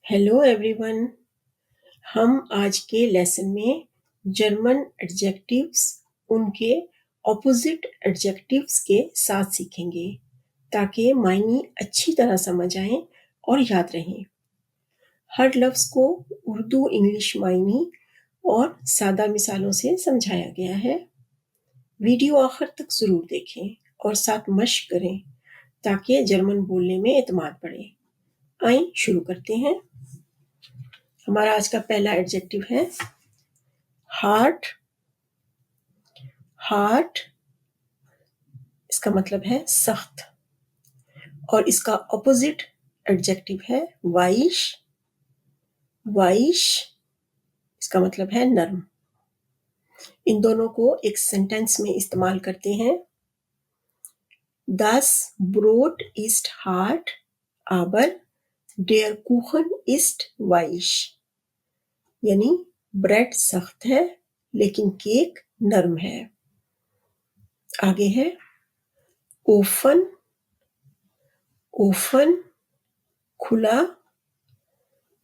Hello everyone. हम आज के लेसन में जर्मन एडजेक्टिव्स उनके ऑपोजिट एडजेक्टिव्स के साथ सीखेंगे ताकि मायने अच्छी तरह समझ आएं और याद रहें। हर लफ्ज़ को उर्दू इंग्लिश मायने और सादा मिसालों से समझाया गया है। वीडियो आखिर तक ज़रूर देखें और साथ मश्क करें ताकि जर्मन बोलने में एतमाद बढ़े। आइए शुरू करते हैं। हमारा आज का पहला एडजेक्टिव है हार्ट। हार्ट इसका मतलब है सख्त और इसका ऑपोजिट एडजेक्टिव है वाइश। वाइश इसका मतलब है नरम। इन दोनों को एक सेंटेंस में इस्तेमाल करते हैं। Das Brot ist hart, aber der Kuchen ist weich। यानी ब्रेड सख्त है लेकिन केक नरम है। आगे है ओफन। ओफन खुला,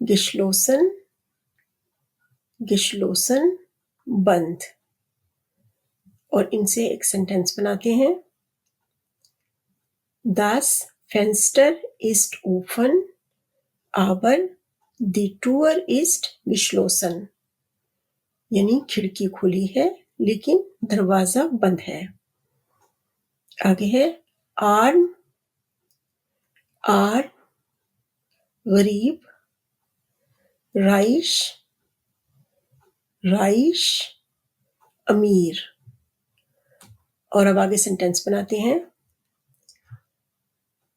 गिशलोसन। गिशलोसन बंद। और इनसे एक सेंटेंस बनाते हैं। Das Fenster ist offen, aber die Tür ist geschlossen। यानी खिड़की खुली है लेकिन दरवाजा बंद है। आगे है आर्म। आर्म गरीब। राइश। राइश अमीर। और अब आगे सेंटेंस बनाते हैं।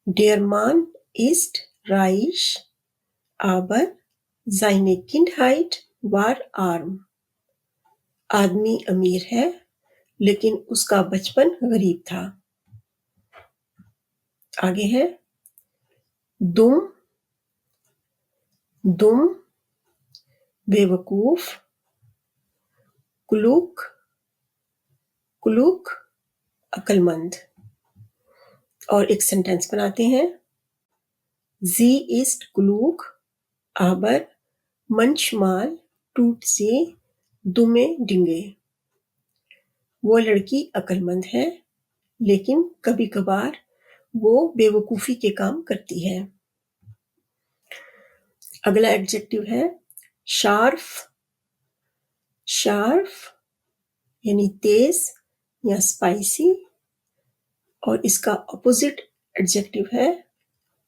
Der Mann ist reich, aber seine Kindheit war arm। आदमी अमीर है लेकिन उसका बचपन गरीब था। आगे है दुम। दुम बेवकूफ। क्लुक। क्लुक अक्लमंद। और एक सेंटेंस बनाते हैं। Sie ist klug, aber manchmal tut sie dumme Dinge। वो लड़की अक्लमंद है लेकिन कभी कभार वो बेवकूफ़ी के काम करती है। अगला एडजेक्टिव है शार्फ। शार्फ यानी तेज या स्पाइसी और इसका ऑपोजिट एडजेक्टिव है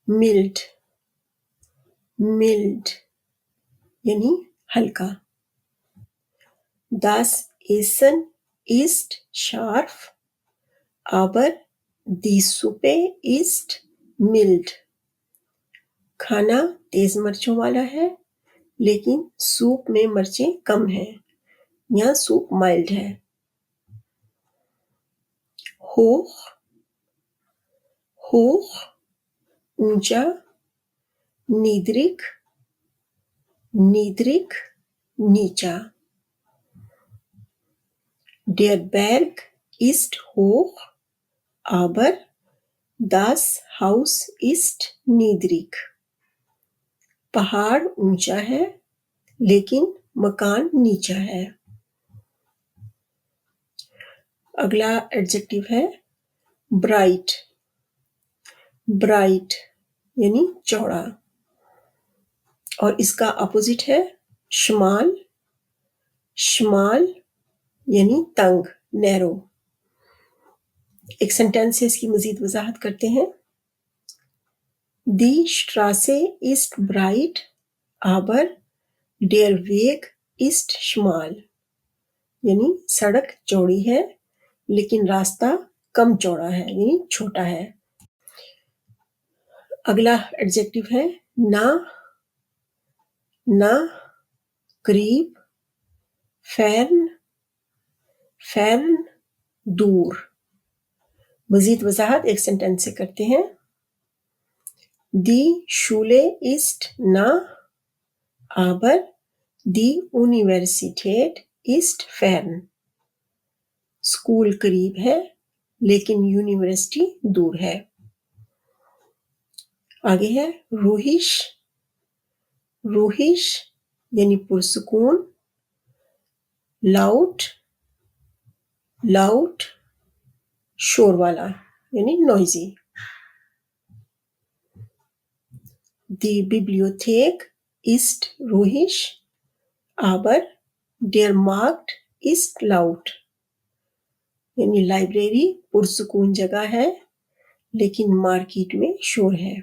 मिल्ड। मिल्ड यानी हल्का। Das Essen ist scharf, aber die Suppe ist mild। खाना तेज मिर्चों वाला है लेकिन सूप में मिर्चें कम हैं। यहाँ सूप माइल्ड है। होख। होख ऊंचा। निद्रिक। निद्रिक नीचा। Der Berg ist hoch, aber das Haus ist niedrig। पहाड़ ऊंचा है लेकिन मकान नीचा है। अगला एडजेक्टिव है ब्राइट। ब्राइट यानी चौड़ा और इसका अपोजिट है शमाल। शमाल यानी तंग नैरो। एक सेंटेंस से इसकी मजीद वजाहत करते हैं। Die Straße ist breit, aber der Weg ist schmal। यानी सड़क चौड़ी है लेकिन रास्ता कम चौड़ा है यानी छोटा है। अगला एडजेक्टिव है ना। ना करीब। फैर्न। फैर्न दूर। मजीद वजाहत एक सेंटेंस से करते हैं। Die Schule ist nah, aber die Universität ist fern। School करीब है लेकिन यूनिवर्सिटी दूर है। आगे है रूहिश। रूहिश यानी पुरसुकून, लाउड लाउड शोर वाला यानी noisy. Die Bibliothek ist ruhig, aber der Markt ist laut। यानी लाइब्रेरी पुरसुकून जगह है लेकिन मार्केट में शोर है।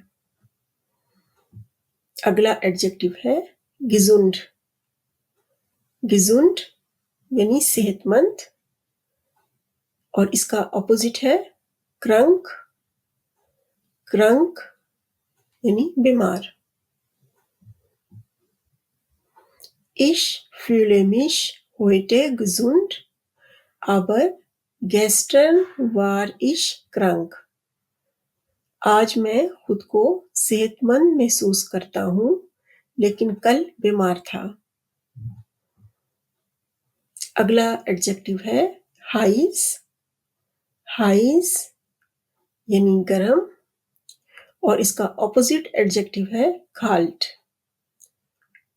अगला एडजेक्टिव है gesund। gesund यानी सेहतमंद और इसका ऑपोजिट है krank। krank यानी बीमार। Ich fühle mich heute gesund, aber gestern war ich krank। आज मैं खुद को सेहतमंद महसूस करता हूँ लेकिन कल बीमार था। अगला एडजेक्टिव है heiß। heiß यानी गर्म और इसका ऑपोजिट एडजेक्टिव है kalt।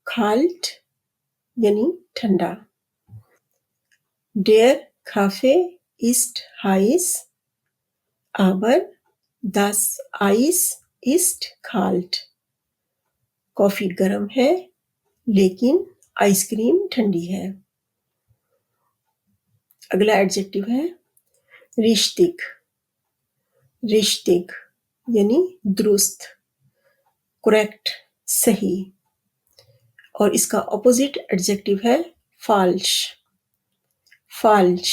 kalt यानी ठंडा। Der Kaffee ist heiß, aber das Eis ist kalt। Coffee गर्म है लेकिन आइसक्रीम ठंडी है। अगला एडजेक्टिव है richtig। richtig यानी दुरुस्त, करेक्ट, सही और इसका ऑपोजिट एडजेक्टिव है falsch। falsch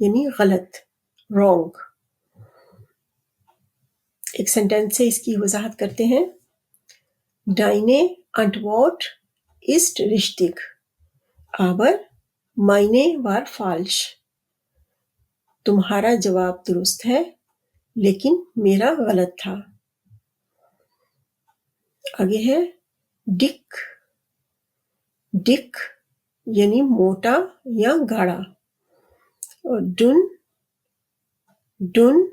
यानी गलत, रॉन्ग। एक सेंटेंस से इसकी वजाहत करते हैं। Deine Antwort ist richtig, aber meine war falsch। तुम्हारा जवाब दुरुस्त है लेकिन मेरा गलत था। आगे है dick। dick यानी मोटा या गाढ़ा और dun dun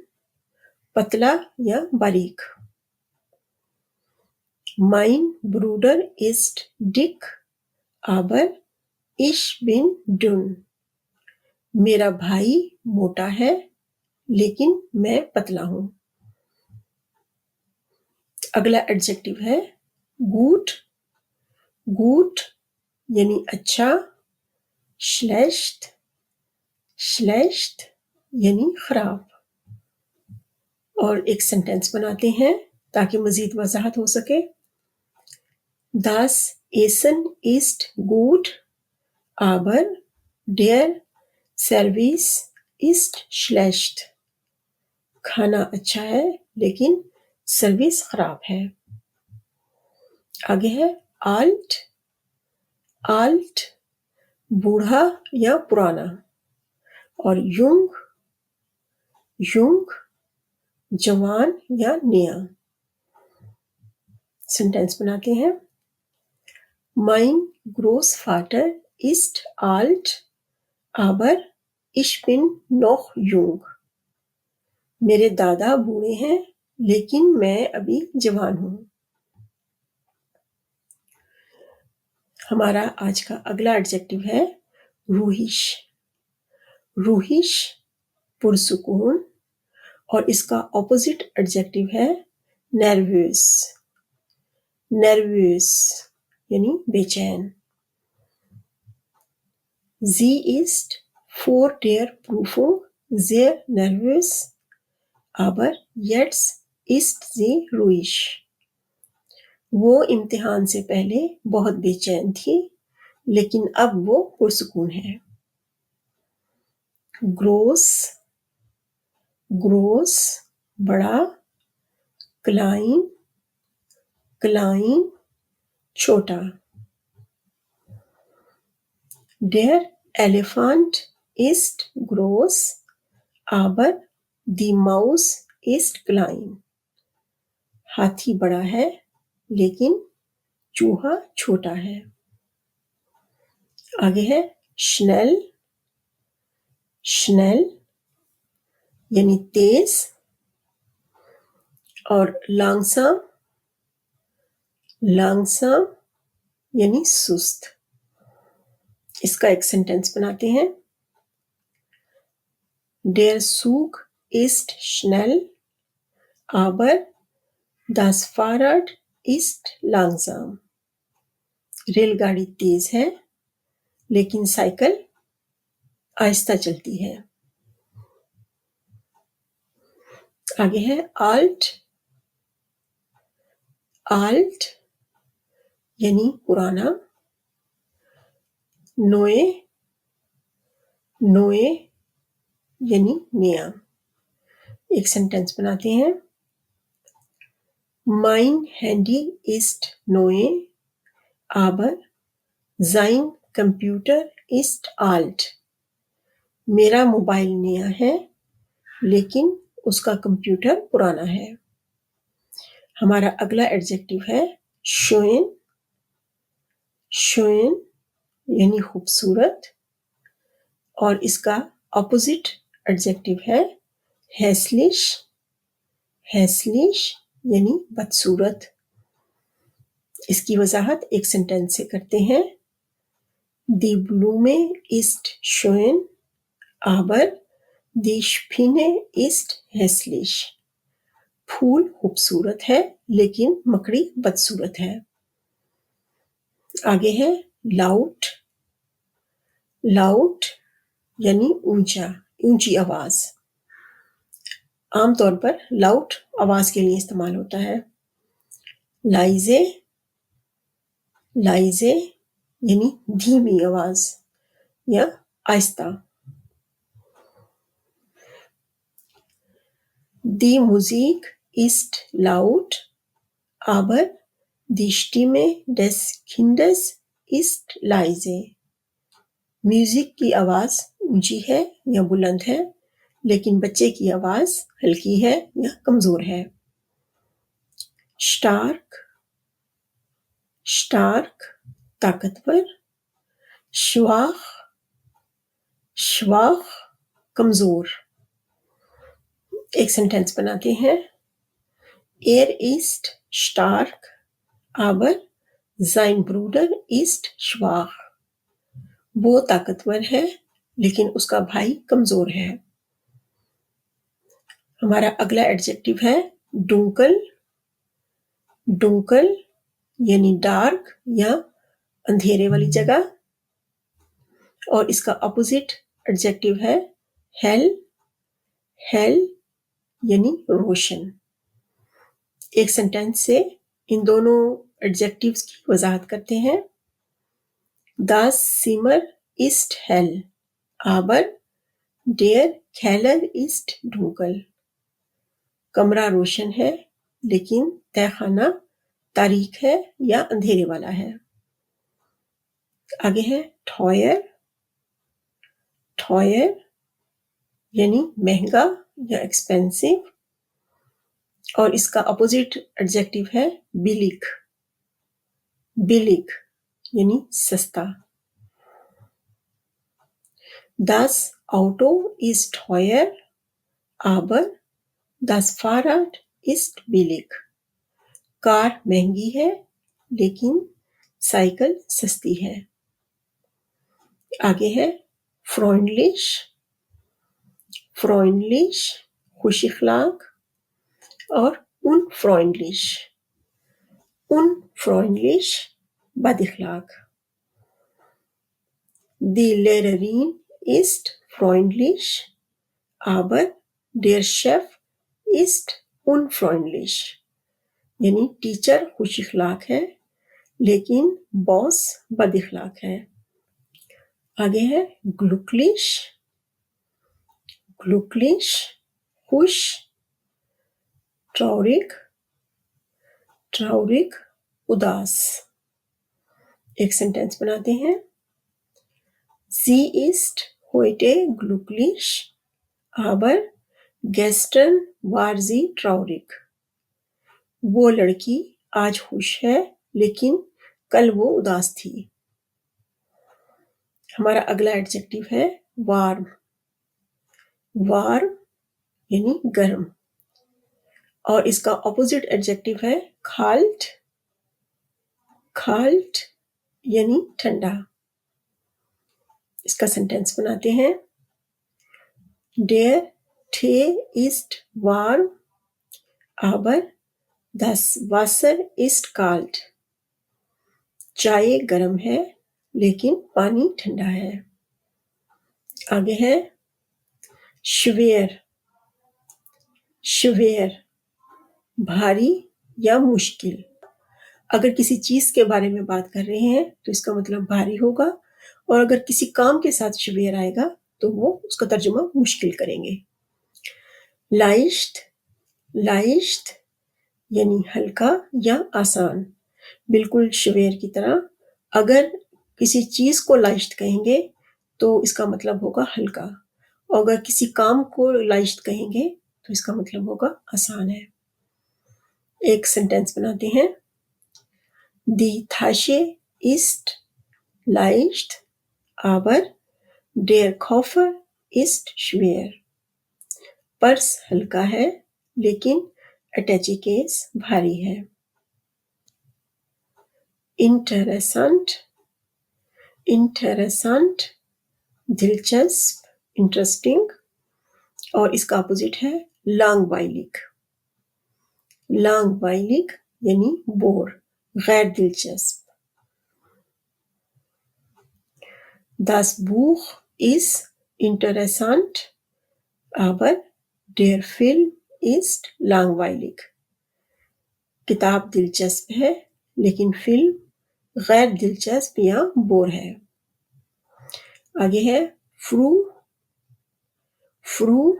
पतला या बारीक। Mein Bruder ist dick, aber ich bin dünn। मेरा भाई मोटा है लेकिन मैं पतला हूँ। अगला एडजेक्टिव है gut। gut यानी अच्छा, schlecht schlecht यानी खराब। और एक सेंटेंस बनाते हैं ताकि मजीद वजाहत हो सके। Das Essen ist gut, aber der Service ist schlecht। खाना अच्छा है लेकिन सर्विस खराब है। आगे है alt। alt बूढ़ा या पुराना और jung jung जवान या नया। सेंटेंस बनाते हैं। Mein Großvater ist alt, aber ich bin noch jung। मेरे दादा बूढ़े हैं लेकिन मैं अभी जवान हूँ। हमारा आज का अगला एडजेक्टिव है रूहिश। रूहिश पुरसुकून और इसका ऑपोजिट एडजेक्टिव है nervös। nervös यानी बेचैन। Sie ist vor der Prüfung sehr nervös, aber jetzt ist sie ruhig। वो इम्तिहान से पहले बहुत बेचैन थी लेकिन अब वो पुरसुकून है। gross gross बड़ा, klein klein छोटा। Der Elefant ist groß, aber die Maus ist klein। हाथी बड़ा है लेकिन चूहा छोटा है। आगे है schnell। schnell यानी तेज और langsam langsam यानी सुस्त। इसका एक सेंटेंस बनाते हैं। Der Zug ist schnell, aber das Fahrrad ist langsam। रेलगाड़ी तेज है लेकिन साइकिल आहिस्ता चलती है। आगे है alt। alt यानी पुराना। नोए। नोए यानी नया। एक सेंटेंस बनाते हैं। Mein Handy ist neu, aber sein Computer ist alt। मेरा मोबाइल नया है लेकिन उसका कंप्यूटर पुराना है। हमारा अगला एडजेक्टिव है schön। schön यानी खूबसूरत और इसका ऑपोजिट एडजेक्टिव है hässlich। hässlich यानी बदसूरत। इसकी वजाहत एक सेंटेंस से करते हैं। Die Blume ist schön, aber die Spinne ist hässlich। फूल खूबसूरत है लेकिन मकड़ी बदसूरत है। आगे है लाउड। लाउड यानी ऊंचा, ऊंची आवाज। आमतौर पर लाउड आवाज के लिए इस्तेमाल होता है। लाइजे। लाइजे यानी धीमी आवाज या आहिस्ता। Die Musik ist laut, aber die Stimme des Kindes ist leise। Music की आवाज ऊंची है या बुलंद है लेकिन बच्चे की आवाज हल्की है या कमजोर है। स्टार्क। स्टार्क ताकतवर। श्वाख। श्वाख कमजोर। एक सेंटेंस बनाते हैं। Er ist stark, aber sein Bruder ist schwach। वो ताकतवर है लेकिन उसका भाई कमजोर है। हमारा अगला एडजेक्टिव है डुंकल। डुंकल यानी डार्क या अंधेरे वाली जगह और इसका ऑपोजिट एडजेक्टिव है हेल। हेल यानी रोशन। एक सेंटेंस से इन दोनों एडजेक्टिव्स की वजाहत करते हैं। Das Zimmer ist hell, aber der Keller ist dunkel। कमरा रोशन है लेकिन तहखाना तारीक है या अंधेरे वाला है। आगे है ठॉयर। ठॉयर यानी महंगा या एक्सपेंसिव और इसका अपोजिट एडजेक्टिव है बिलिक। बिलिक यानी सस्ता। Das Auto ist teuer, aber das Fahrrad ist billig। Car महंगी है लेकिन साइकिल सस्ती है। आगे है फ्रॉन्डलिश। फ्रॉन्डलिश खुश इखलाक और unfreundlich। unfreundlich बद इखलाक। Die Lehrerin ist freundlich, aber der Chef ist unfreundlich। यानी टीचर खुश इखलाक है लेकिन बॉस बद इखलाक है। आगे है ग्लुकलिश। ग्लुकलिश खुश। ट्राउरिक। ट्राउरिक उदास। एक सेंटेंस बनाते हैं। Sie ist heute glücklich, aber gestern war sie traurig। वो लड़की आज खुश है लेकिन कल वो उदास थी। हमारा अगला एडजेक्टिव है वार्म। वार्म यानी गर्म और इसका ऑपोजिट एडजेक्टिव है खाल्ट। खाल्ट यानी ठंडा। इसका सेंटेंस बनाते हैं। Der Tee ist warm, aber das Wasser ist kalt. चाय गर्म है लेकिन पानी ठंडा है। आगे है schwer, schwer भारी या मुश्किल। अगर किसी चीज के बारे में बात कर रहे हैं तो इसका मतलब भारी होगा, और अगर किसी काम के साथ schwer आएगा तो वो उसका तर्जुमा मुश्किल करेंगे। leicht, leicht यानी हल्का या आसान, बिल्कुल schwer की तरह। अगर किसी चीज को leicht कहेंगे तो इसका मतलब होगा हल्का, और अगर किसी काम को leicht कहेंगे तो इसका मतलब होगा आसान है। एक सेंटेंस बनाते हैं। Die Tasche ist leicht, aber der Koffer ist schwer. Purse हल्का है लेकिन अटैची केस भारी है। Interessant, interessant दिलचस्प, इंटरेस्टिंग, और इसका अपोजिट है langweilig, langweilig यानी बोर, गैर दिलचस्प। Das Buch ist interessant, aber der Film ist langweilig. किताब दिलचस्प है लेकिन फिल्म गैर दिलचस्प या बोर है। आगे है फ्रू, फ्रू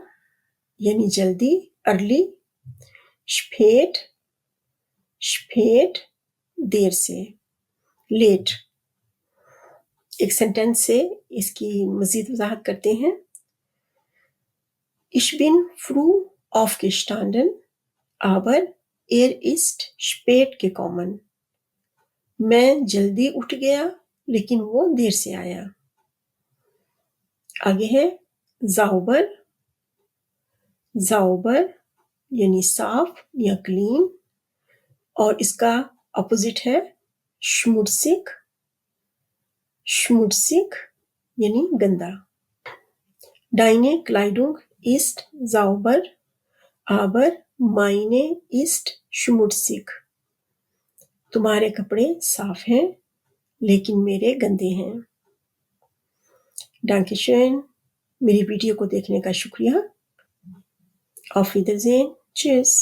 यानी जल्दी, अर्ली। स्पेट, स्पेट देर से, लेट। एक सेंटेंस से इसकी मजीद वजाहत करते हैं। Ich bin früh aufgestanden, aber er ist spät gekommen. मैं जल्दी उठ गया लेकिन वो देर से आया। आगे है sauber, sauber यानी साफ या क्लीन, और इसका अपोजिट है schmutzig, schmutzig यानी गंदा। Deine Kleidung ist sauber, aber meine ist schmutzig. तुम्हारे कपड़े साफ हैं लेकिन मेरे गंदे हैं। Dankeschön, मेरी वीडियो को देखने का शुक्रिया। Auf Wiedersehen, tschüss।